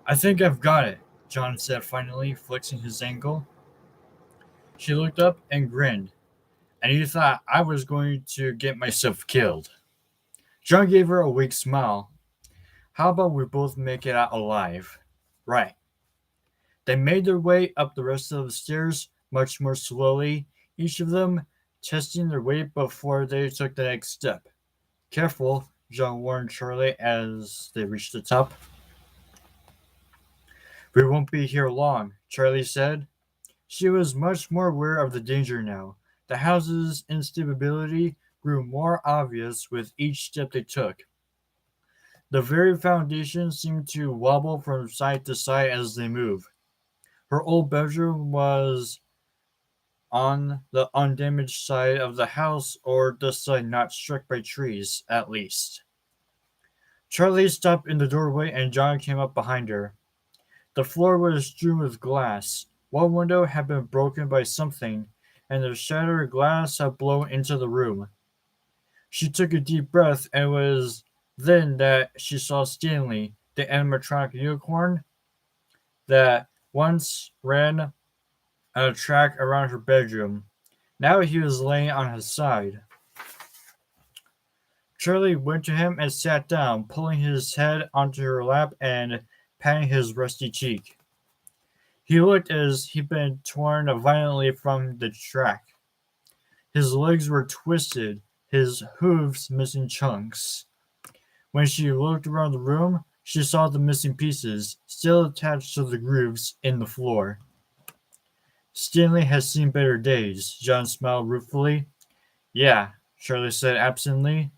I think I've got it, John said finally, flexing his ankle. She looked up and grinned, and you thought I was going to get myself killed. John gave her a weak smile. How about we both make it out alive? Right. They made their way up the rest of the stairs much more slowly, each of them testing their weight before they took the next step. Careful, John warned Charlie as they reached the top. We won't be here long, Charlie said. She was much more aware of the danger now. The house's instability grew more obvious with each step they took. The very foundation seemed to wobble from side to side as they moved. Her old bedroom was on the undamaged side of the house, or the side not struck by trees, at least. Charlie stopped in the doorway and John came up behind her. The floor was strewn with glass. One window had been broken by something, and the shattered glass had blown into the room. She took a deep breath, and it was then that she saw Stanley, the animatronic unicorn that once ran on a track around her bedroom. Now he was laying on his side. Charlie went to him and sat down, pulling his head onto her lap and patting his rusty cheek. He looked as he'd been torn violently from the track. His legs were twisted, his hooves missing chunks. When she looked around the room, she saw the missing pieces, still attached to the grooves in the floor. Stanley has seen better days, John smiled ruefully. Yeah, Charlie said absently,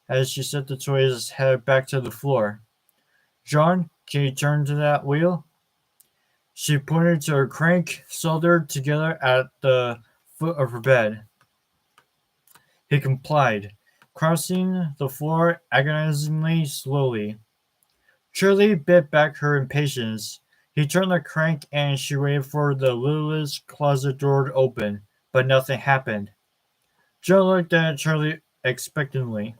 as she set the toy's head back to the floor. John, can you turn to that wheel? She pointed to a crank soldered together at the foot of her bed. He complied, crossing the floor agonizingly slowly. Charlie bit back her impatience. He turned the crank and she waited for the littlest closet door to open, but nothing happened. John looked at Charlie expectantly.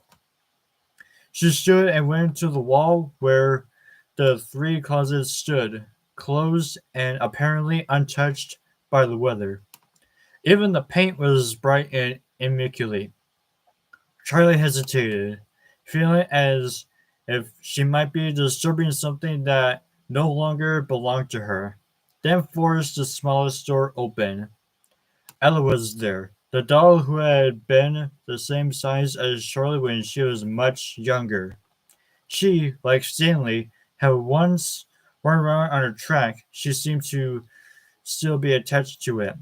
She stood and went to the wall where the three closets stood, closed and apparently untouched by the weather. Even the paint was bright and immaculate. Charlie hesitated, feeling as if she might be disturbing something that no longer belonged to her, then forced the smallest door open. Ella was there, the doll who had been the same size as Charlie when she was much younger. She, like Stanley, had once run around on a track. She seemed to still be attached to it.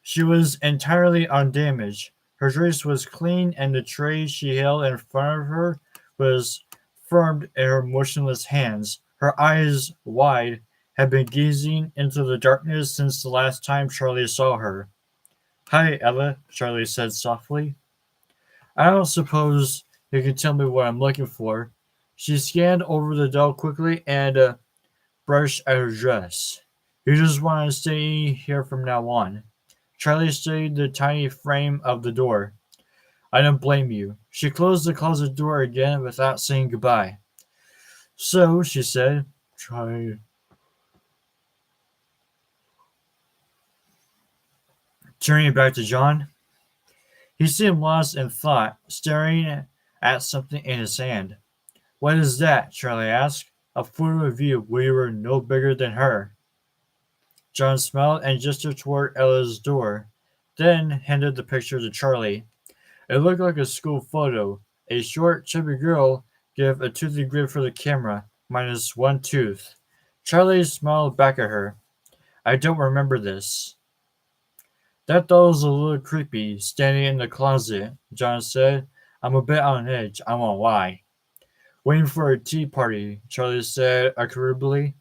She was entirely undamaged. Her dress was clean, and the tray she held in front of her was firm in her motionless hands. Her eyes, wide, had been gazing into the darkness since the last time Charlie saw her. Hi, Ella, Charlie said softly. I don't suppose you can tell me what I'm looking for. She scanned over the doll quickly and brushed at her dress. You just want to stay here from now on. Charlie studied the tiny frame of the door. I don't blame you. She closed the closet door again without saying goodbye. So, she said, turning back to John. He seemed lost in thought, staring at something in his hand. What is that? Charlie asked. A photo of you when you were no bigger than her. John smiled and gestured toward Ella's door, then handed the picture to Charlie. It looked like a school photo. A short, chubby girl gave a toothy grin for the camera, minus one tooth. Charlie smiled back at her. I don't remember this. That doll's a little creepy, standing in the closet, John said. I'm a bit on edge, I won't lie. Waiting for a tea party, Charlie said agreeably.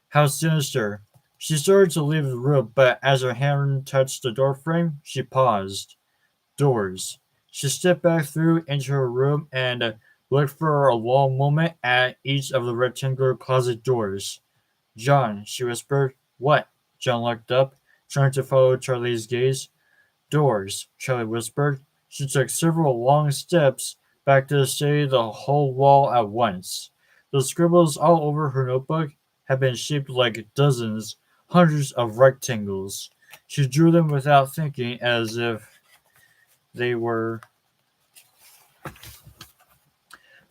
How sinister. She started to leave the room, but as her hand touched the doorframe, she paused. Doors. She stepped back through into her room and looked for a long moment at each of the rectangular closet doors. John, she whispered. What? John looked up, trying to follow Charlie's gaze. Doors, Charlie whispered. She took several long steps back to study the whole wall at once. The scribbles all over her notebook had been shaped like dozens, hundreds of rectangles. She drew them without thinking, as if they were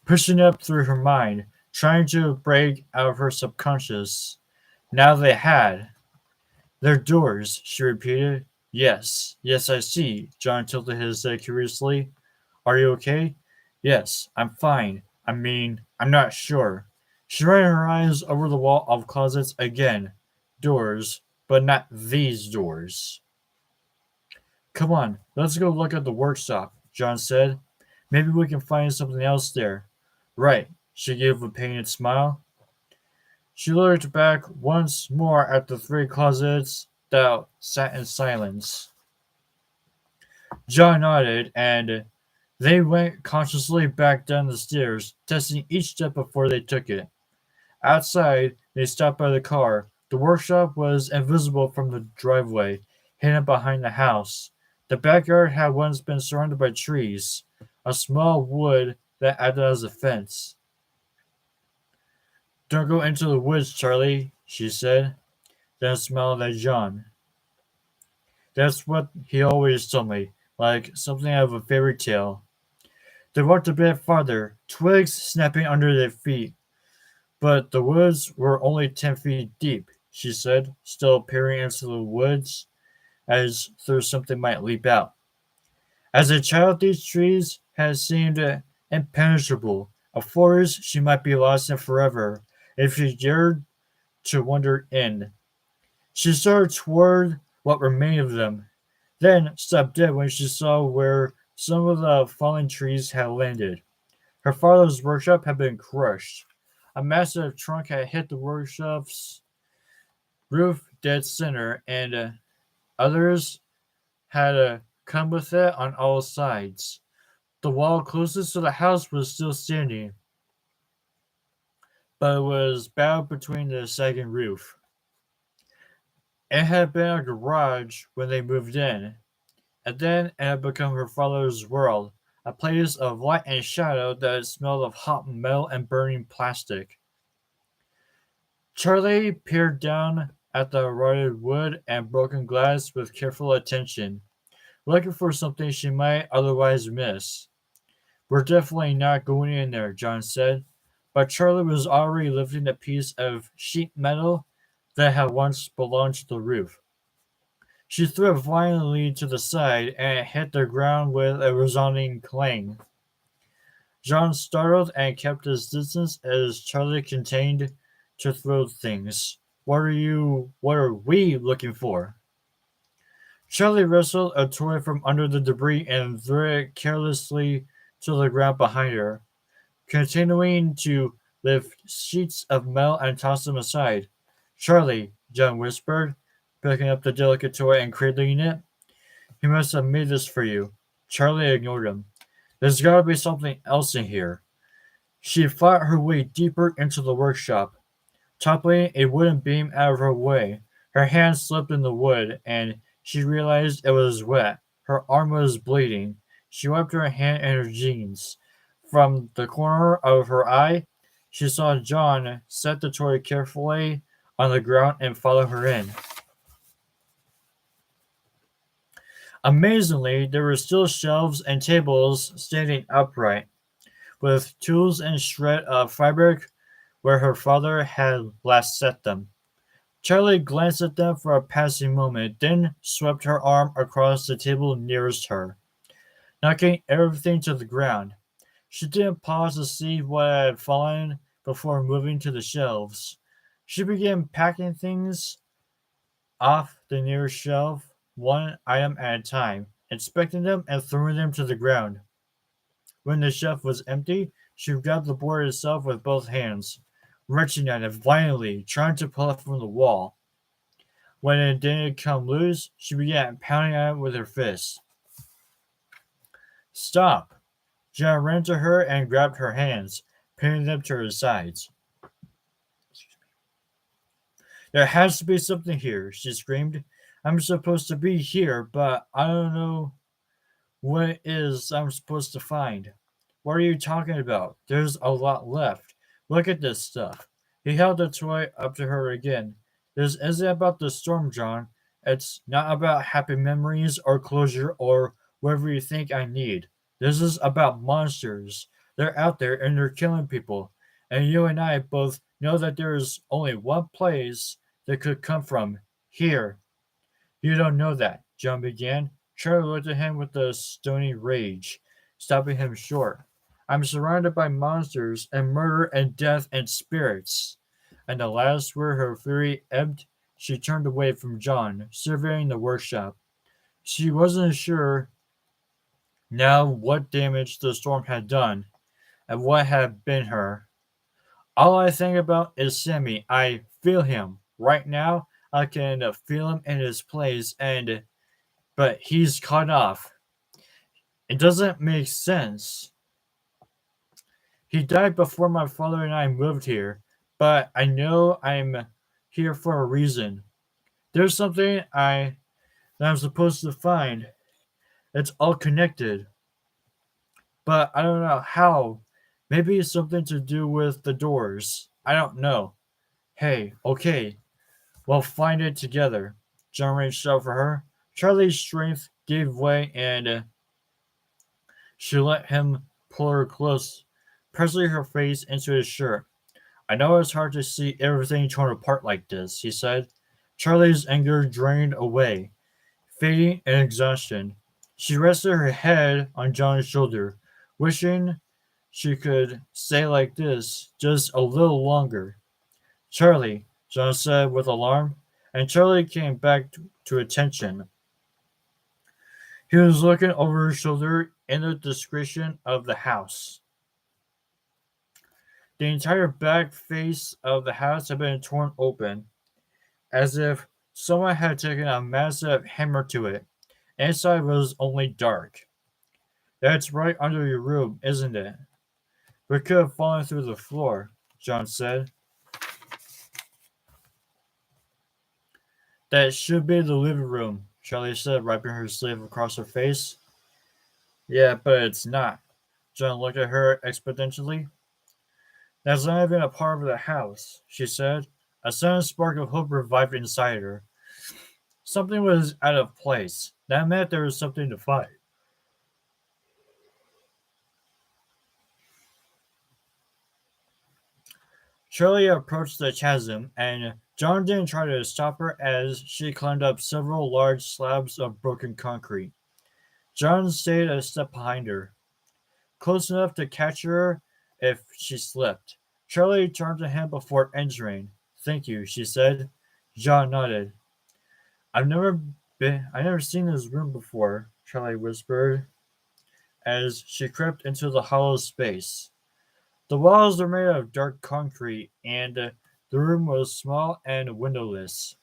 pushing up through her mind, trying to break out of her subconscious. Now they had. They're doors, she repeated. Yes, yes, I see. John tilted his head curiously. Are you okay? Yes, I'm fine. I mean, I'm not sure. She ran her eyes over the wall of closets again. Doors, but not these doors. Come on, let's go look at the workshop, John said. Maybe we can find something else there. Right, she gave a pained smile. She looked back once more at the three closets that sat in silence. John nodded, and they went cautiously back down the stairs, testing each step before they took it. Outside, they stopped by the car. The workshop was invisible from the driveway, hidden behind the house. The backyard had once been surrounded by trees, a small wood that acted as a fence. Don't go into the woods, Charlie, she said, then smiled at John. That's what he always told me, like something out of a fairy tale. They walked a bit farther, twigs snapping under their feet. But the woods were only 10 feet deep, she said, still peering into the woods as though something might leap out. As a child, these trees had seemed impenetrable, a forest she might be lost in forever if she dared to wander in. She started toward what remained of them, then stopped dead when she saw where some of the fallen trees had landed. Her father's workshop had been crushed. A massive trunk had hit the workshop's roof dead center, and others had come with it on all sides. The wall closest to the house was still standing, but it was bowed between the sagging roof. It had been a garage when they moved in, and then it had become her father's world, a place of light and shadow that smelled of hot metal and burning plastic. Charlie peered down at the rotted wood and broken glass with careful attention, looking for something she might otherwise miss. We're definitely not going in there, John said, but Charlie was already lifting a piece of sheet metal that had once belonged to the roof. She threw it violently to the side, and it hit the ground with a resounding clang. John startled and kept his distance as Charlie continued to throw things. What are we looking for? Charlie wrestled a toy from under the debris and threw it carelessly to the ground behind her, continuing to lift sheets of metal and toss them aside. Charlie, John whispered, picking up the delicate toy and cradling it. He must have made this for you. Charlie ignored him. There's gotta be something else in here. She fought her way deeper into the workshop, toppling a wooden beam out of her way. Her hand slipped in the wood, and she realized it was wet. Her arm was bleeding. She wiped her hand in her jeans. From the corner of her eye, she saw John set the toy carefully on the ground and follow her in. Amazingly, there were still shelves and tables standing upright, with tools and shred of fabric where her father had last set them. Charlie glanced at them for a passing moment, then swept her arm across the table nearest her, knocking everything to the ground. She didn't pause to see what had fallen before moving to the shelves. She began packing things off the nearest shelf, one item at a time, inspecting them and throwing them to the ground. When the shelf was empty, she grabbed the board itself with both hands, wrenching at it violently, trying to pull it from the wall. When it didn't come loose, she began pounding at it with her fists. Stop! John ran to her and grabbed her hands, pinning them to her sides. There has to be something here, she screamed. I'm supposed to be here, but I don't know what it is I'm supposed to find. What are you talking about? There's a lot left. Look at this stuff. He held the toy up to her again. This isn't about the storm, John. It's not about happy memories or closure or whatever you think I need. This is about monsters. They're out there and they're killing people. And you and I both know that there is only one place they could come from. Here. You don't know that, John began. Charlie looked at him with a stony rage, stopping him short. I'm surrounded by monsters and murder and death and spirits. And the last word her fury ebbed, she turned away from John, surveying the workshop. She wasn't sure now what damage the storm had done and what had been her. All I think about is Sammy. I feel him. Right now, I can feel him in his place, but he's cut off. It doesn't make sense. He died before my father and I moved here, but I know I'm here for a reason. There's something that I'm supposed to find. It's all connected, but I don't know how. Maybe it's something to do with the doors. I don't know. Hey, okay, we'll find it together. John reached out for her. Charlie's strength gave way and she let him pull her close, pressing her face into his shirt. I know it's hard to see everything torn apart like this, he said. Charlie's anger drained away, fading in exhaustion. She rested her head on John's shoulder, wishing she could stay like this just a little longer. Charlie, John said with alarm, and Charlie came back to attention. He was looking over his shoulder in the discretion of the house. The entire back face of the house had been torn open, as if someone had taken a massive hammer to it. Inside was only dark. That's right under your room, isn't it? We could have fallen through the floor, John said. That should be the living room, Charlie said, wiping her sleeve across her face. Yeah, but it's not. John looked at her expectantly. That's not even a part of the house, she said. A sudden spark of hope revived inside her. Something was out of place. That meant there was something to fight. Charlie approached the chasm, and John didn't try to stop her as she climbed up several large slabs of broken concrete. John stayed a step behind her, close enough to catch her if she slipped. Charlie turned to him before entering. Thank you, she said. John nodded. I've never seen this room before, Charlie whispered as she crept into the hollow space. The walls were made of dark concrete, and the room was small and windowless.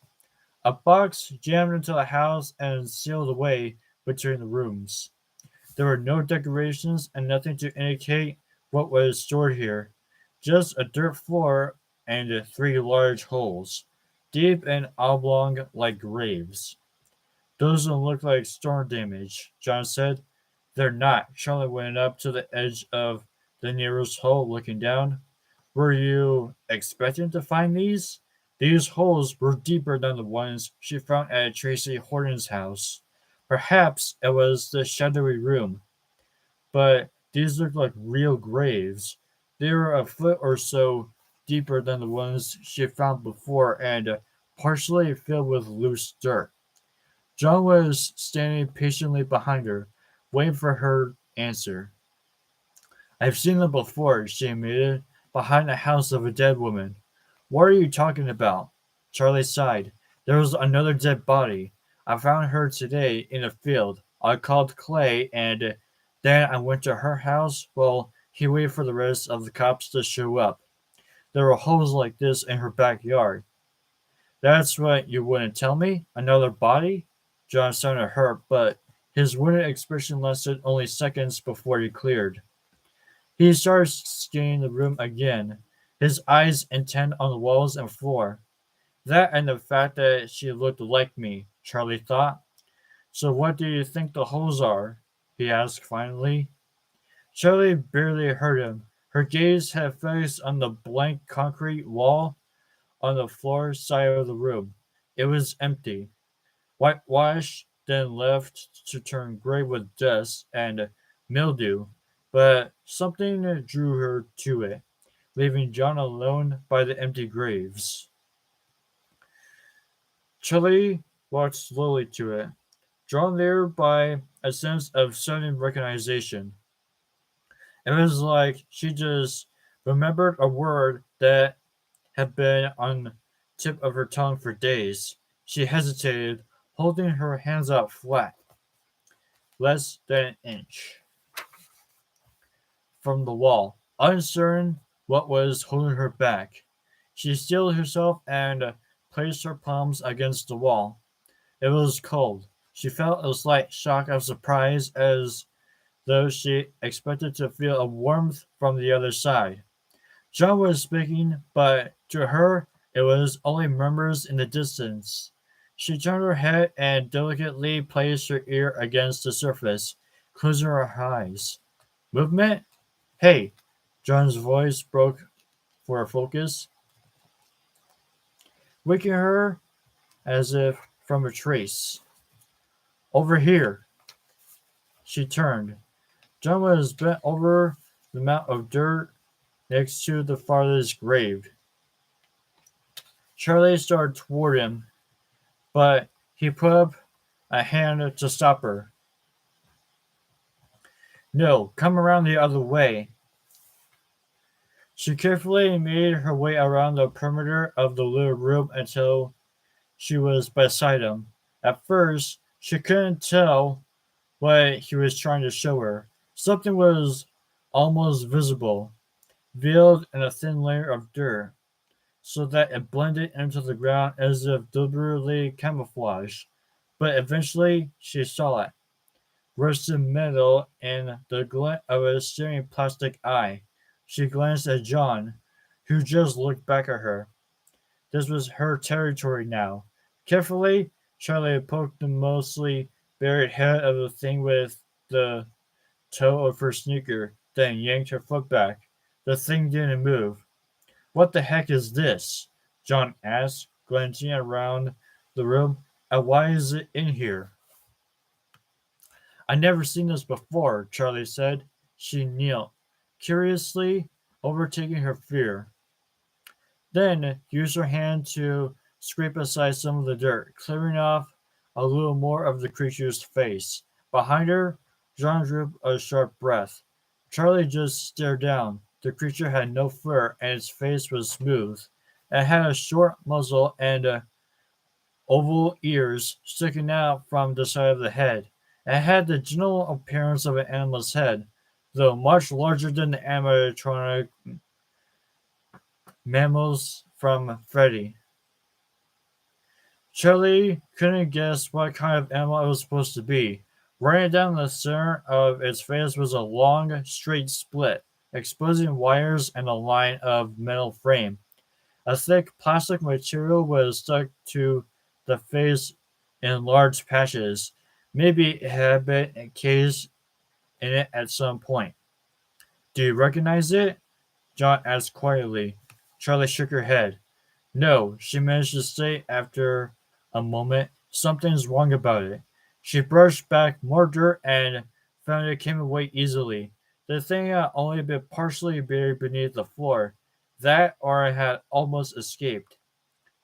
A box jammed into the house and sealed away between the rooms. There were no decorations and nothing to indicate what was stored here, just a dirt floor and three large holes, deep and oblong like graves. Those don't look like storm damage, John said. They're not. Charlotte went up to the edge of the nearest hole, looking down. Were you expecting to find these? These holes were deeper than the ones she found at Tracy Horton's house. Perhaps it was the shadowy room, but these looked like real graves. They were a foot or so deeper than the ones she found before and partially filled with loose dirt. John was standing patiently behind her, waiting for her answer. I've seen them before, she admitted, behind the house of a dead woman. What are you talking about? Charlie sighed. There was another dead body. I found her today in a field. I called Clay and then I went to her house. Well, he waited for the rest of the cops to show up. There were holes like this in her backyard. That's what you wouldn't tell me? Another body? John sounded hurt, but his wounded expression lasted only seconds before he cleared. He started scanning the room again, his eyes intent on the walls and floor. That and the fact that she looked like me, Charlie thought. So what do you think the holes are? He asked finally. Charlie barely heard him. Her gaze had fixed on the blank concrete wall on the floor side of the room. It was empty, whitewashed, then left to turn gray with dust and mildew, but something drew her to it, leaving John alone by the empty graves. Charlie walked slowly to it, drawn there by a sense of sudden recognition. It was like she just remembered a word that had been on the tip of her tongue for days. She hesitated, holding her hands out flat, less than an inch from the wall, uncertain what was holding her back. She steeled herself and placed her palms against the wall. It was cold. She felt a slight shock of surprise as though she expected to feel a warmth from the other side. John was speaking, but to her it was only murmurs in the distance. She turned her head and delicately placed her ear against the surface, closing her eyes. Movement? Hey! John's voice broke for a focus, waking her as if from a trace. Over here! She turned. John was bent over the mound of dirt next to the farthest grave. Charlie started toward him, but he put up a hand to stop her. No, come around the other way. She carefully made her way around the perimeter of the little room until she was beside him. At first, she couldn't tell what he was trying to show her. Something was almost visible, veiled in a thin layer of dirt, so that it blended into the ground as if deliberately camouflaged. But eventually she saw it, rusted metal and the glint of a staring plastic eye. She glanced at John, who just looked back at her. This was her territory now. Carefully, Charlie poked the mostly buried head of the thing with the toe of her sneaker, then yanked her foot back. The thing didn't move. What the heck is this? John asked, glancing around the room. And why is it in here? I never seen this before, Charlie said. She knelt, curiously overtaking her fear. Then used her hand to scrape aside some of the dirt, clearing off a little more of the creature's face. Behind her, John drew a sharp breath. Charlie just stared down. The creature had no fur and its face was smooth. It had a short muzzle and oval ears sticking out from the side of the head. It had the general appearance of an animal's head, though much larger than the animatronic mammals from Freddy. Charlie couldn't guess what kind of animal it was supposed to be. Running down the center of its face was a long, straight split, exposing wires and a line of metal frame. A thick plastic material was stuck to the face in large patches. Maybe it had been encased in it at some point. Do you recognize it? John asked quietly. Charlie shook her head. No, she managed to say after a moment. Something's wrong about it. She brushed back more dirt and found it came away easily. The thing had only been partially buried beneath the floor. That or it had almost escaped.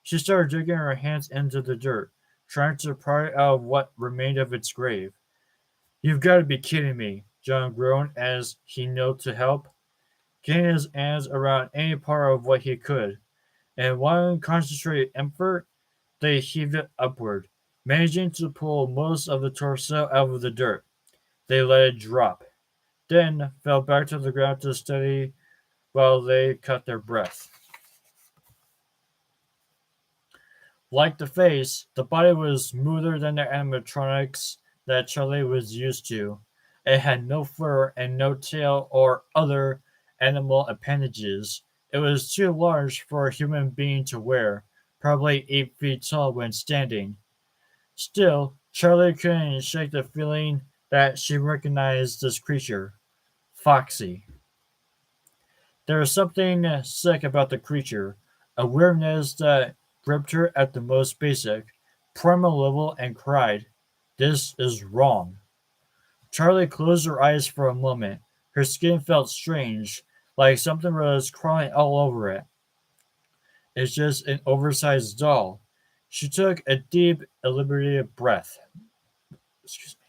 She started digging her hands into the dirt, trying to pry out what remained of its grave. You've got to be kidding me, John groaned as he knelt to help, getting his hands around any part of what he could. In one concentrated effort, they heaved it upward, managing to pull most of the torso out of the dirt. They let it drop, then fell back to the ground to steady while they caught their breath. Like the face, the body was smoother than the animatronics that Charlie was used to. It had no fur and no tail or other animal appendages. It was too large for a human being to wear, probably 8 feet tall when standing. Still, Charlie couldn't shake the feeling that she recognized this creature. Foxy. There was something sick about the creature, a weirdness that gripped her at the most basic, primal level and cried, "This is wrong." Charlie closed her eyes for a moment. Her skin felt strange, like something was crawling all over it. It's just an oversized doll. She took a deep, deliberative breath. Excuse me.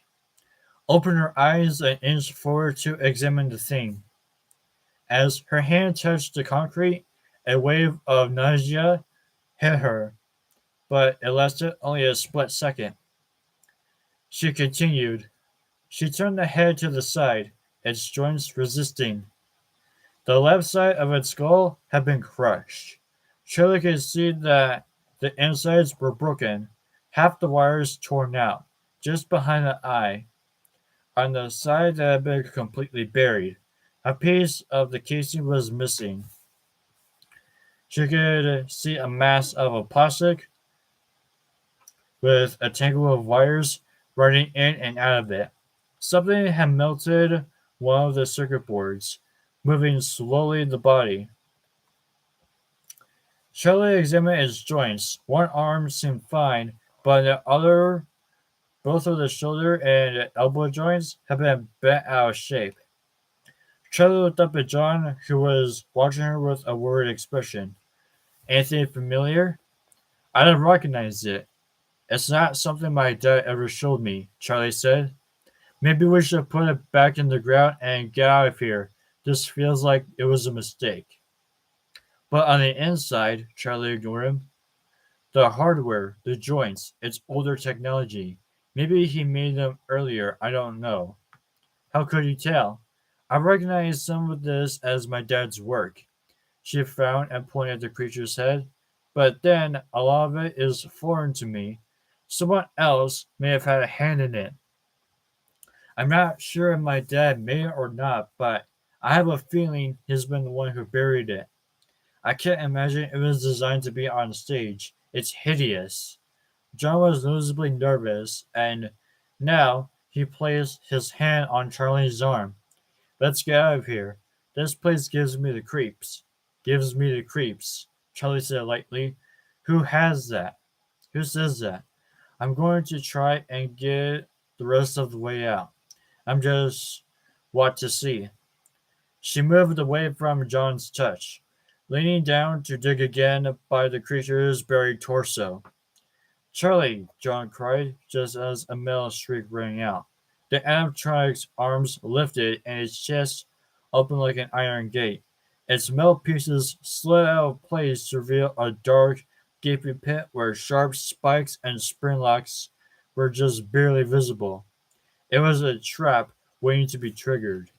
Opened her eyes and inched forward to examine the thing. As her hand touched the concrete, a wave of nausea hit her, but it lasted only a split second. She continued. She turned the head to the side, its joints resisting. The left side of its skull had been crushed. Shirley could see that the insides were broken, half the wires torn out, just behind the eye. On the side that had been completely buried, a piece of the casing was missing. She could see a mass of a plastic with a tangle of wires running in and out of it. Something had melted one of the circuit boards, moving slowly the body. Shelley examined its joints. One arm seemed fine, but the other, both of the shoulder and elbow joints, had been bent out of shape. Shelley looked up at John, who was watching her with a worried expression. "Anything familiar?" "I don't recognize it. It's not something my dad ever showed me," Charlie said. "Maybe we should put it back in the ground and get out of here. This feels like it was a mistake." "But on the inside," Charlie ignored him, "the hardware, the joints, it's older technology. Maybe he made them earlier, I don't know." "How could you tell?" "I recognize some of this as my dad's work." She frowned and pointed at the creature's head. "But then, a lot of it is foreign to me. Someone else may have had a hand in it. I'm not sure if my dad made it or not, but I have a feeling he's been the one who buried it. I can't imagine it was designed to be on stage. It's hideous." John was noticeably nervous, and now he placed his hand on Charlie's arm. "Let's get out of here. This place gives me the creeps." "Gives me the creeps," Charlie said lightly. "Who has that? Who says that? I'm going to try and get the rest of the way out. I'm just what to see." She moved away from John's touch, leaning down to dig again by the creature's buried torso. "Charlie!" John cried, just as a metal shriek rang out. The animatronic's arms lifted and its chest opened like an iron gate. Its metal pieces slid out of place to reveal a dark, gaping pit where sharp spikes and spring locks were just barely visible. It was a trap waiting to be triggered.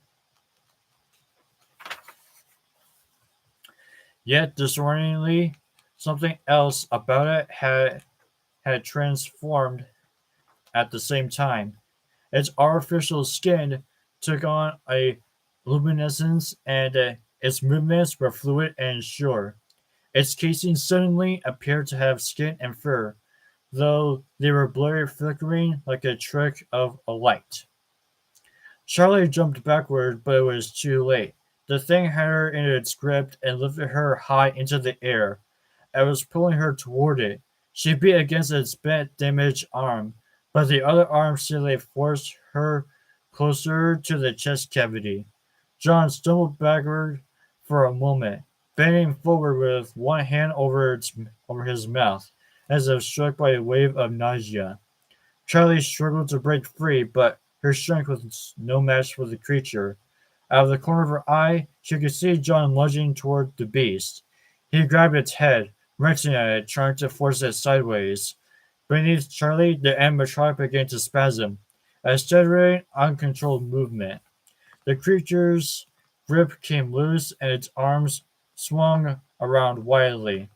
Yet, disorientingly, something else about it had transformed at the same time. Its artificial skin took on a luminescence, and its movements were fluid and sure. Its casing suddenly appeared to have skin and fur, though they were blurry, flickering like a trick of a light. Charlie jumped backward, but it was too late. The thing had her in its grip and lifted her high into the air. It was pulling her toward it. She beat against its bent, damaged arm, but the other arm still forced her closer to the chest cavity. John stumbled backward for a moment, bending forward with one hand over his mouth, as if struck by a wave of nausea. Charlie struggled to break free, but her strength was no match for the creature. Out of the corner of her eye, she could see John lunging toward the beast. He grabbed its head, wrenching at it, trying to force it sideways. Beneath Charlie, the animatronic began to spasm, a stuttering, uncontrolled movement. The creature's grip came loose and its arms swung around wildly.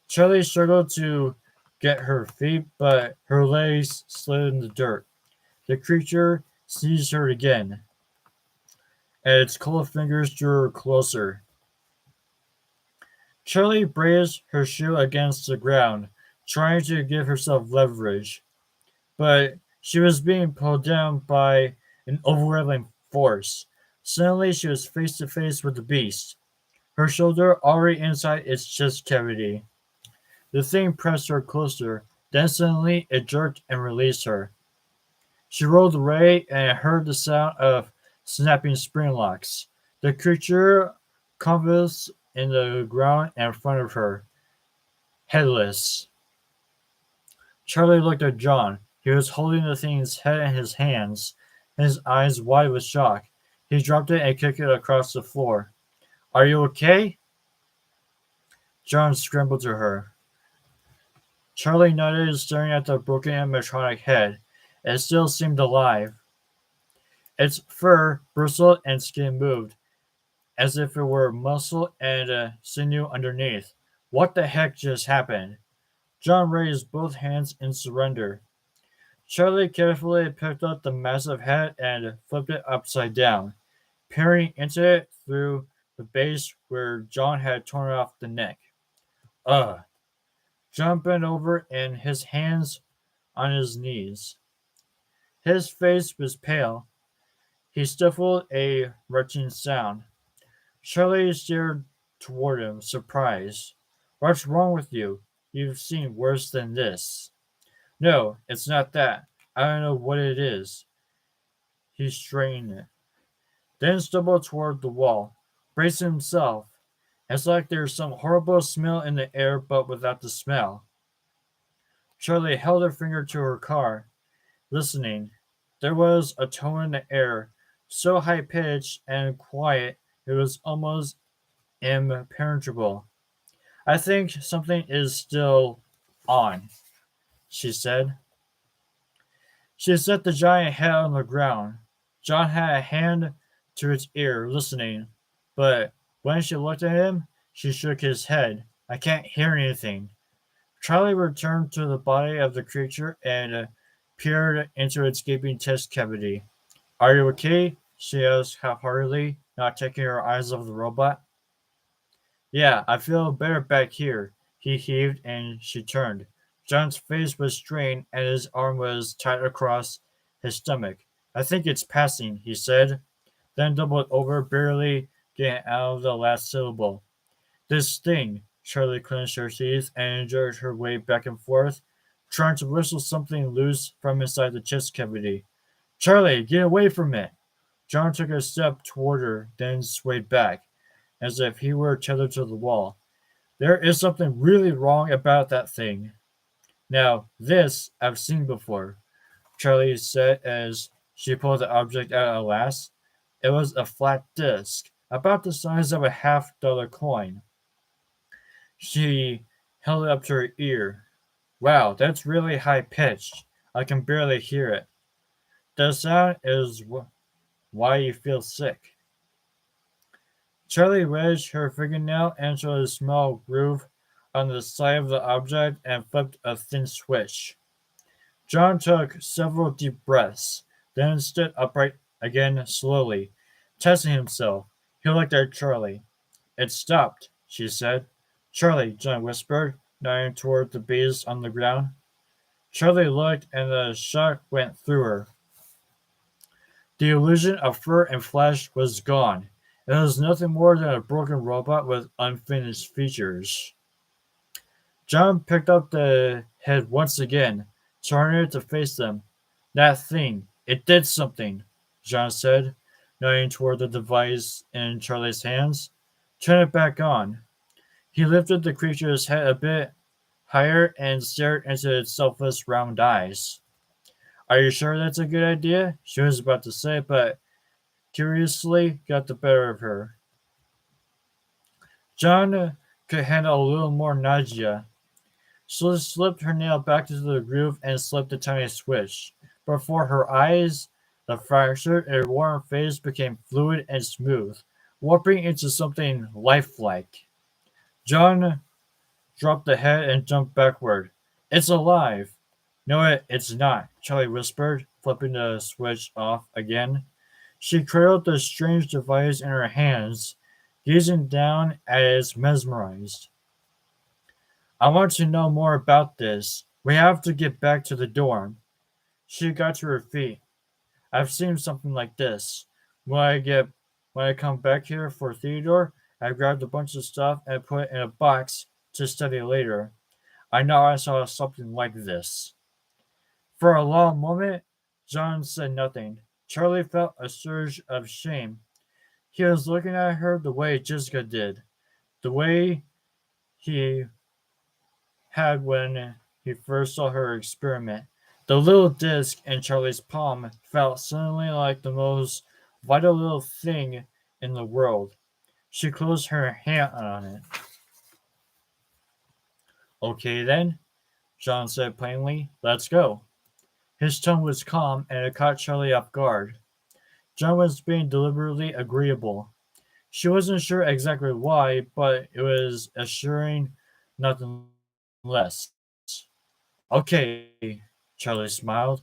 Charlie struggled to get her feet, but her legs slid in the dirt. The creature seized her again, and its cold fingers drew her closer. Charlie braced her shoe against the ground, trying to give herself leverage, but she was being pulled down by an overwhelming force. Suddenly, she was face to face with the beast. her shoulder already inside its chest cavity. The thing pressed her closer, then suddenly it jerked and released her. She rolled away and heard the sound of snapping spring locks. The creature convulsed in the ground in front of her, headless. Charlie looked at John. He was holding the thing's head in his hands, his eyes wide with shock. He dropped it and kicked it across the floor. Are you okay? John scrambled to her. Charlie nodded, staring at the broken animatronic head. It still seemed alive. Its fur bristled and skin moved, as if it were muscle and sinew underneath. What the heck just happened? John raised both hands in surrender. Charlie carefully picked up the massive head and flipped it upside down, peering into it through the base where John had torn off the neck. Ugh. John bent over and his hands on his knees. His face was pale. He stifled a retching sound. Charlie stared toward him, surprised. What's wrong with you? You've seen worse than this. No, it's not that. I don't know what it is. He straightened it, then stumbled toward the wall, bracing himself. It's like there's some horrible smell in the air, but without the smell. Charlie held her finger to her car, listening. There was a tone in the air, so high pitched and quiet it was almost impenetrable. I think something is still on, she said. She set the giant head on the ground. John had a hand to its ear, listening, but when she looked at him, she shook his head. I can't hear anything. Charlie returned to the body of the creature and peered into its gaping chest cavity. Are you okay? She asked half-heartedly, not taking her eyes off the robot. Yeah, I feel better back here. He heaved and she turned. John's face was strained and his arm was tight across his stomach. I think it's passing, he said, then doubled over, barely getting out of the last syllable. This thing, Charlie clenched her teeth and jerked her weight back and forth, trying to whistle something loose from inside the chest cavity. Charlie, get away from it! John took a step toward her, then swayed back, as if he were tethered to the wall. There is something really wrong about that thing. Now, this I've seen before, Charlie said as she pulled the object out at last. It was a flat disc, about the size of a $50 coin. She held it up to her ear. Wow, that's really high pitched. I can barely hear it. The sound is why you feel sick. Charlie wedged her fingernail into a small groove on the side of the object and flipped a thin switch. John took several deep breaths, then stood upright again slowly, testing himself. He looked at Charlie. It stopped, she said. Charlie, John whispered, nodding toward the bees on the ground. Charlie looked and the shock went through her. The illusion of fur and flesh was gone. It was nothing more than a broken robot with unfinished features. John picked up the head once again, turning it to face them. That thing, it did something, John said, nodding toward the device in Charlie's hands. Turn it back on. He lifted the creature's head a bit higher and stared into its selfless round eyes. Are you sure that's a good idea? She was about to say, but curiously got the better of her. John could handle a little more nausea. She slipped her nail back into the groove and slipped the tiny switch. Before her eyes, the fractured and worn face became fluid and smooth, warping into something lifelike. John dropped the head and jumped backward. It's alive! No, it's not, Charlie whispered, flipping the switch off again. She cradled the strange device in her hands, gazing down at it mesmerized. I want to know more about this. We have to get back to the dorm. She got to her feet. I've seen something like this. When I come back here for Theodore, I grabbed a bunch of stuff and put it in a box to study later. I know I saw something like this. For a long moment, John said nothing. Charlie felt a surge of shame. He was looking at her the way Jessica did, the way he had when he first saw her experiment. The little disc in Charlie's palm felt suddenly like the most vital little thing in the world. She closed her hand on it. Okay then, John said plainly, let's go. His tone was calm and it caught Charlie off guard. John was being deliberately agreeable. She wasn't sure exactly why, but it was assuring nothing less. Okay, Charlie smiled.